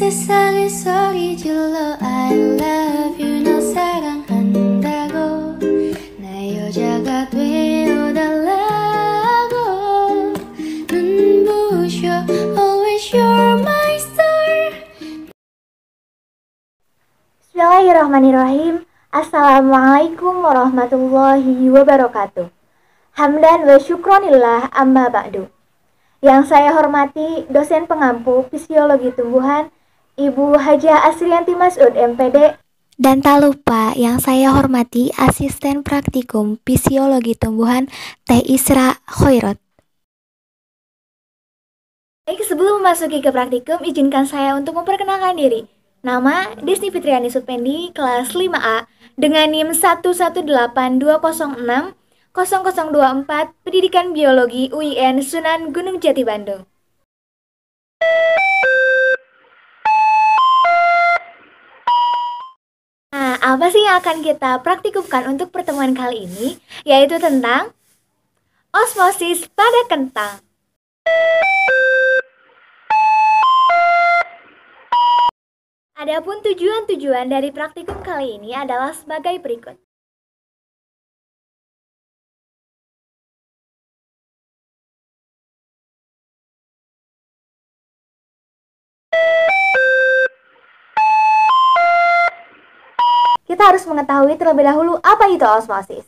세상에서 잊을러 I love you 너 사랑한다고 내 여자가 되어달라고 눈부셔 always you're my star. Bismillahirrahmanirrahim. Assalamualaikum warahmatullahi wabarakatuh. Hamdan wa syukronillah amma ba'du. Yang saya hormati dosen pengampu Fisiologi Tumbuhan Ibu Hajah Asrianti Masud MPD. Dan tak lupa yang saya hormati Asisten Praktikum Fisiologi Tumbuhan Teh Isra Khoirot. Baik, sebelum memasuki ke praktikum, izinkan saya untuk memperkenalkan diri. Nama Desni Fitriani Supendi, kelas 5A, dengan NIM 118206 0024, Pendidikan Biologi UIN Sunan Gunung Jati Bandung. Nah, apa sih yang akan kita praktikumkan untuk pertemuan kali ini? Yaitu tentang osmosis pada kentang. Adapun tujuan-tujuan dari praktikum kali ini adalah sebagai berikut. Kita harus mengetahui terlebih dahulu apa itu osmosis.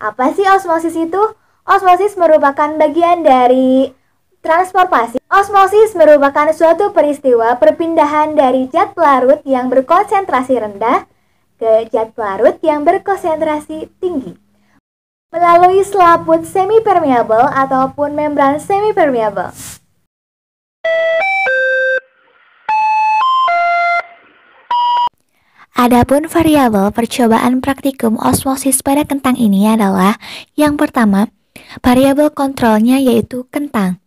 Apa sih osmosis itu? Osmosis merupakan bagian dari transportasi. Osmosis merupakan suatu peristiwa perpindahan dari zat pelarut yang berkonsentrasi rendah ke zat pelarut yang berkonsentrasi tinggi melalui selaput semipermeable ataupun membran semipermeable. Adapun variabel percobaan praktikum osmosis pada kentang ini adalah yang pertama, variabel kontrolnya yaitu kentang.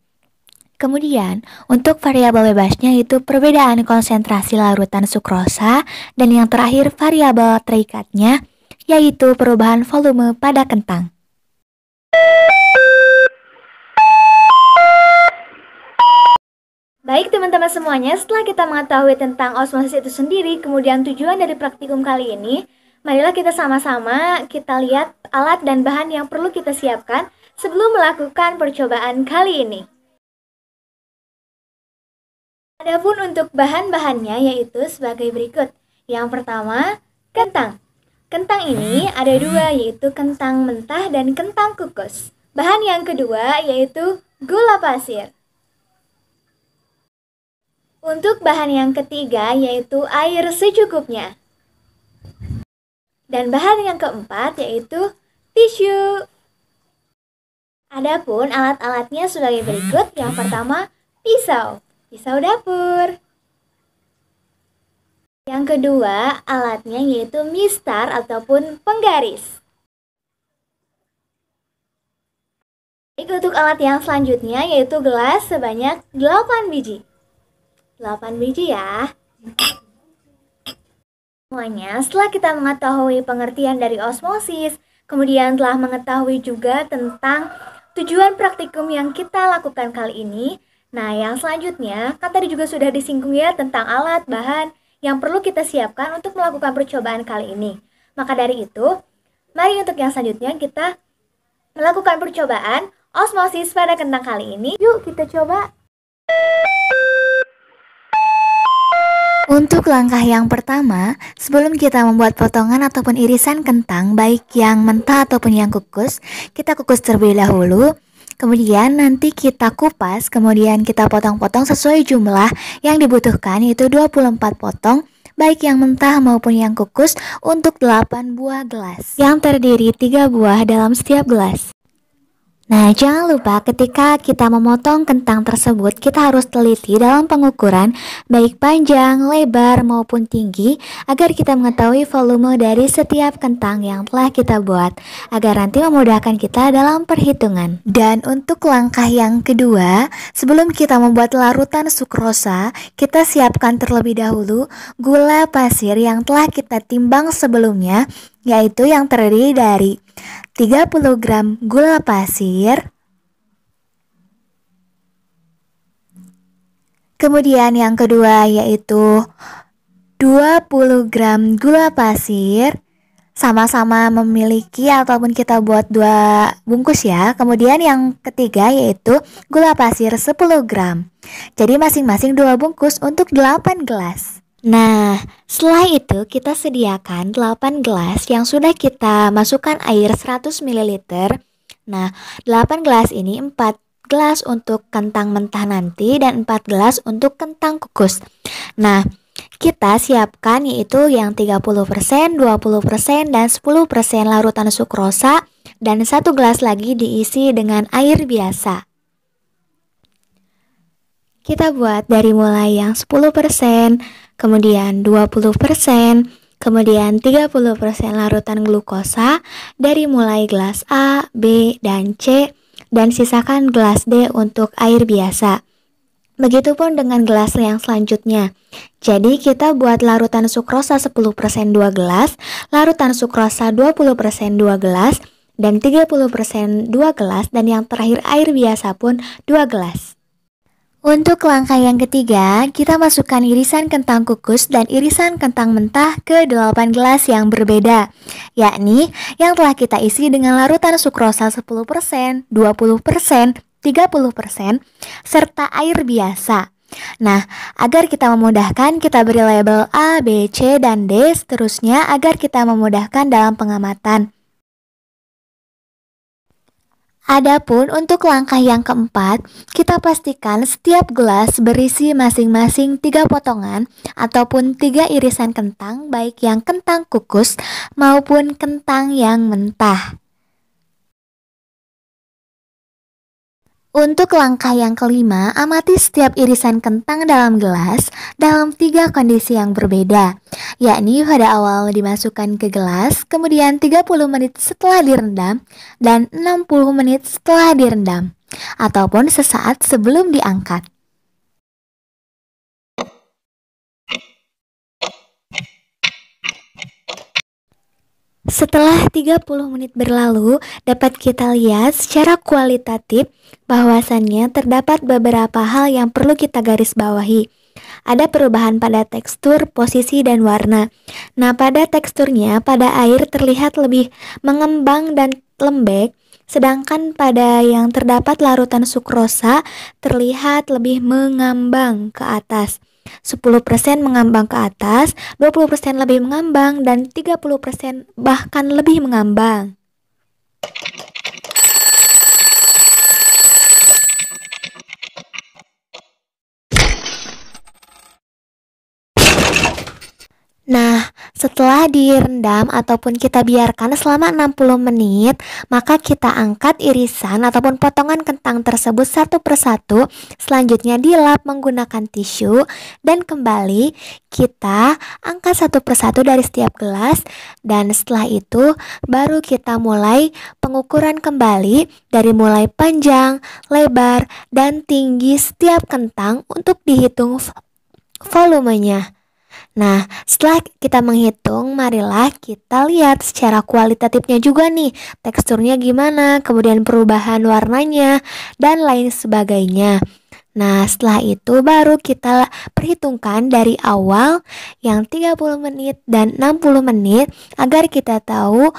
Kemudian, untuk variabel bebasnya yaitu perbedaan konsentrasi larutan sukrosa, dan yang terakhir variabel terikatnya yaitu perubahan volume pada kentang. Baik teman-teman semuanya, setelah kita mengetahui tentang osmosis itu sendiri, kemudian tujuan dari praktikum kali ini, marilah kita sama-sama kita lihat alat dan bahan yang perlu kita siapkan sebelum melakukan percobaan kali ini. Adapun untuk bahan-bahannya yaitu sebagai berikut. Yang pertama, kentang. Kentang ini ada dua, yaitu kentang mentah dan kentang kukus. Bahan yang kedua yaitu gula pasir. Untuk bahan yang ketiga yaitu air secukupnya. Dan bahan yang keempat yaitu tisu. Adapun alat-alatnya sebagai berikut. Yang pertama, pisau dapur. Yang kedua, alatnya yaitu mistar ataupun penggaris. Untuk alat yang selanjutnya yaitu gelas sebanyak 8 biji. 8 biji ya. Semuanya, setelah kita mengetahui pengertian dari osmosis, kemudian telah mengetahui juga tentang tujuan praktikum yang kita lakukan kali ini. Nah, yang selanjutnya, kan tadi juga sudah disinggung ya tentang alat, bahan yang perlu kita siapkan untuk melakukan percobaan kali ini. Maka dari itu, mari untuk yang selanjutnya kita melakukan percobaan osmosis pada kentang kali ini. Yuk kita coba. Untuk langkah yang pertama, sebelum kita membuat potongan ataupun irisan kentang, baik yang mentah ataupun yang kukus, kita kukus terlebih dahulu. Kemudian nanti kita kupas, kemudian kita potong-potong sesuai jumlah yang dibutuhkan, yaitu 24 potong, baik yang mentah maupun yang kukus, untuk 8 buah gelas, yang terdiri 3 buah dalam setiap gelas. Nah, jangan lupa ketika kita memotong kentang tersebut, kita harus teliti dalam pengukuran baik panjang, lebar maupun tinggi agar kita mengetahui volume dari setiap kentang yang telah kita buat, agar nanti memudahkan kita dalam perhitungan. Dan untuk langkah yang kedua, sebelum kita membuat larutan sukrosa, kita siapkan terlebih dahulu gula pasir yang telah kita timbang sebelumnya, yaitu yang terdiri dari 30 gram gula pasir, Kemudian yang kedua yaitu 20 gram gula pasir. Sama-sama memiliki ataupun kita buat 2 bungkus ya. Kemudian yang ketiga yaitu gula pasir 10 gram. Jadi masing-masing 2 bungkus untuk 8 gelas. Nah, setelah itu kita sediakan 8 gelas yang sudah kita masukkan air 100 ml. Nah, 8 gelas ini 4 gelas untuk kentang mentah nanti dan 4 gelas untuk kentang kukus. Nah, kita siapkan yaitu yang 30%, 20%, dan 10% larutan sukrosa dan 1 gelas lagi diisi dengan air biasa. Kita buat dari mulai yang 10%, kemudian 20%, kemudian 30% larutan glukosa dari mulai gelas A, B, dan C, dan sisakan gelas D untuk air biasa. Begitupun dengan gelas yang selanjutnya. Jadi kita buat larutan sukrosa 10% 2 gelas, larutan sukrosa 20% 2 gelas, dan 30% 2 gelas, dan yang terakhir air biasa pun 2 gelas. Untuk langkah yang ketiga, kita masukkan irisan kentang kukus dan irisan kentang mentah ke 8 gelas yang berbeda, yakni yang telah kita isi dengan larutan sukrosa 10%, 20%, 30%, serta air biasa. Nah, agar kita memudahkan, kita beri label A, B, C, dan D seterusnya agar kita memudahkan dalam pengamatan. Adapun untuk langkah yang keempat, kita pastikan setiap gelas berisi masing-masing 3 potongan ataupun 3 irisan kentang, baik yang kentang kukus maupun kentang yang mentah. Untuk langkah yang kelima, amati setiap irisan kentang dalam gelas dalam 3 kondisi yang berbeda, yakni pada awal dimasukkan ke gelas, kemudian 30 menit setelah direndam, dan 60 menit setelah direndam, ataupun sesaat sebelum diangkat. Setelah 30 menit berlalu, dapat kita lihat secara kualitatif bahwasannya terdapat beberapa hal yang perlu kita garis bawahi. Ada perubahan pada tekstur, posisi, dan warna. Nah, pada teksturnya, pada air terlihat lebih mengembang dan lembek, sedangkan pada yang terdapat larutan sukrosa terlihat lebih mengambang ke atas. 10% mengambang ke atas, 20% lebih mengambang, dan 30% bahkan lebih mengambang. Nah, setelah direndam ataupun kita biarkan selama 60 menit, maka kita angkat irisan ataupun potongan kentang tersebut satu persatu. Selanjutnya dilap menggunakan tisu dan kembali kita angkat satu persatu dari setiap gelas, dan setelah itu baru kita mulai pengukuran kembali dari mulai panjang, lebar, dan tinggi setiap kentang untuk dihitung volumenya. Nah, setelah kita menghitung, marilah kita lihat secara kualitatifnya juga nih, teksturnya gimana, kemudian perubahan warnanya, dan lain sebagainya. Nah, setelah itu baru kita perhitungkan dari awal yang 30 menit dan 60 menit agar kita tahu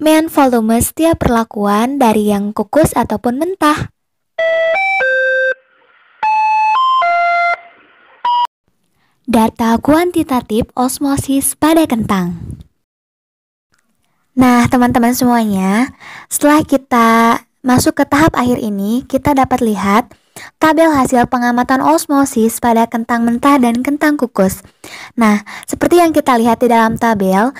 mean volume setiap perlakuan dari yang kukus ataupun mentah. Data kuantitatif osmosis pada kentang. Nah, teman-teman semuanya, setelah kita masuk ke tahap akhir ini, kita dapat lihat tabel hasil pengamatan osmosis pada kentang mentah dan kentang kukus. Nah, seperti yang kita lihat di dalam tabel,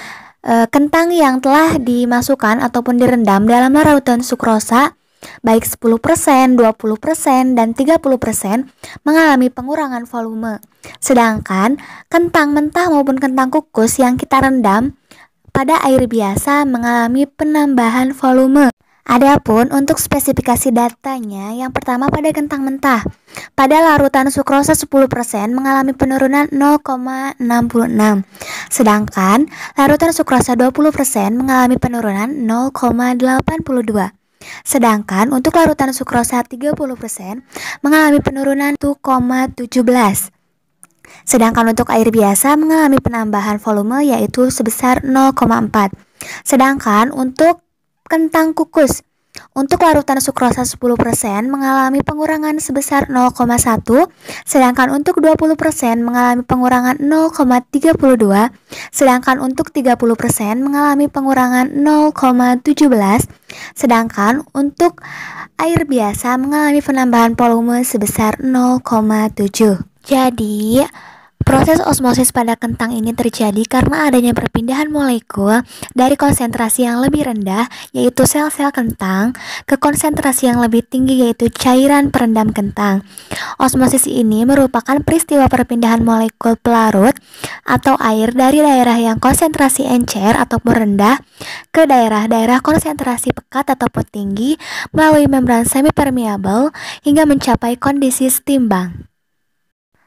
kentang yang telah dimasukkan ataupun direndam dalam larutan sukrosa baik 10%, 20%, dan 30% mengalami pengurangan volume. Sedangkan kentang mentah maupun kentang kukus yang kita rendam pada air biasa mengalami penambahan volume. Adapun untuk spesifikasi datanya, yang pertama pada kentang mentah, pada larutan sukrosa 10% mengalami penurunan 0,66, sedangkan larutan sukrosa 20% mengalami penurunan 0,82. Sedangkan untuk larutan sukrosa 30% mengalami penurunan 1,17. Sedangkan untuk air biasa mengalami penambahan volume yaitu sebesar 0,4. Sedangkan untuk kentang kukus untuk larutan sukrosa 10% mengalami pengurangan sebesar 0,1, sedangkan untuk 20% mengalami pengurangan 0,32, sedangkan untuk 30% mengalami pengurangan 0,17, sedangkan untuk air biasa mengalami penambahan volume sebesar 0,7. Jadi, proses osmosis pada kentang ini terjadi karena adanya perpindahan molekul dari konsentrasi yang lebih rendah, yaitu sel-sel kentang, ke konsentrasi yang lebih tinggi, yaitu cairan perendam kentang. Osmosis ini merupakan peristiwa perpindahan molekul pelarut atau air dari daerah yang konsentrasi encer ataupun rendah ke daerah-daerah konsentrasi pekat ataupun tinggi melalui membran semipermeable hingga mencapai kondisi setimbang.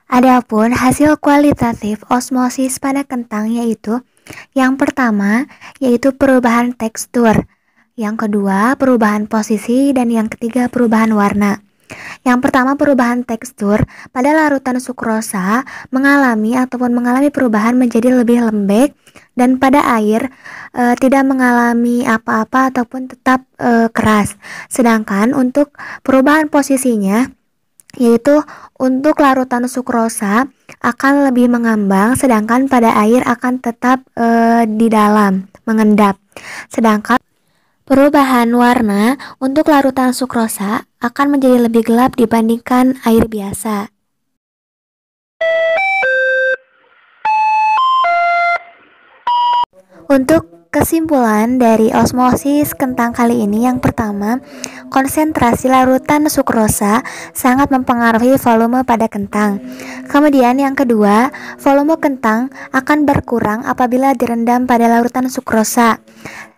Adapun hasil kualitatif osmosis pada kentang yaitu yang pertama yaitu perubahan tekstur, yang kedua perubahan posisi, dan yang ketiga perubahan warna. Yang pertama perubahan tekstur, pada larutan sukrosa mengalami perubahan menjadi lebih lembek dan pada air tidak mengalami apa-apa ataupun tetap keras. Sedangkan untuk perubahan posisinya yaitu untuk larutan sukrosa akan lebih mengambang, sedangkan pada air akan tetap di dalam mengendap. Sedangkan perubahan warna untuk larutan sukrosa akan menjadi lebih gelap dibandingkan air biasa. Untuk kesimpulan dari osmosis kentang kali ini, yang pertama, konsentrasi larutan sukrosa sangat mempengaruhi volume pada kentang. Kemudian yang kedua, volume kentang akan berkurang apabila direndam pada larutan sukrosa.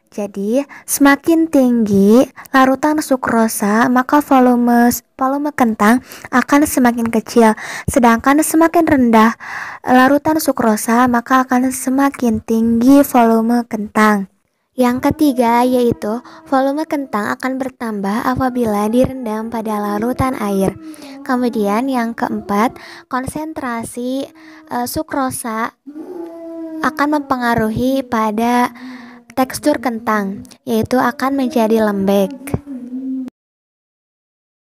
Jadi, semakin tinggi larutan sukrosa, maka volume kentang akan semakin kecil. Sedangkan semakin rendah larutan sukrosa, maka akan semakin tinggi volume kentang. Yang ketiga yaitu volume kentang akan bertambah apabila direndam pada larutan air. Kemudian yang keempat, konsentrasi sukrosa akan mempengaruhi pada tekstur kentang, yaitu akan menjadi lembek.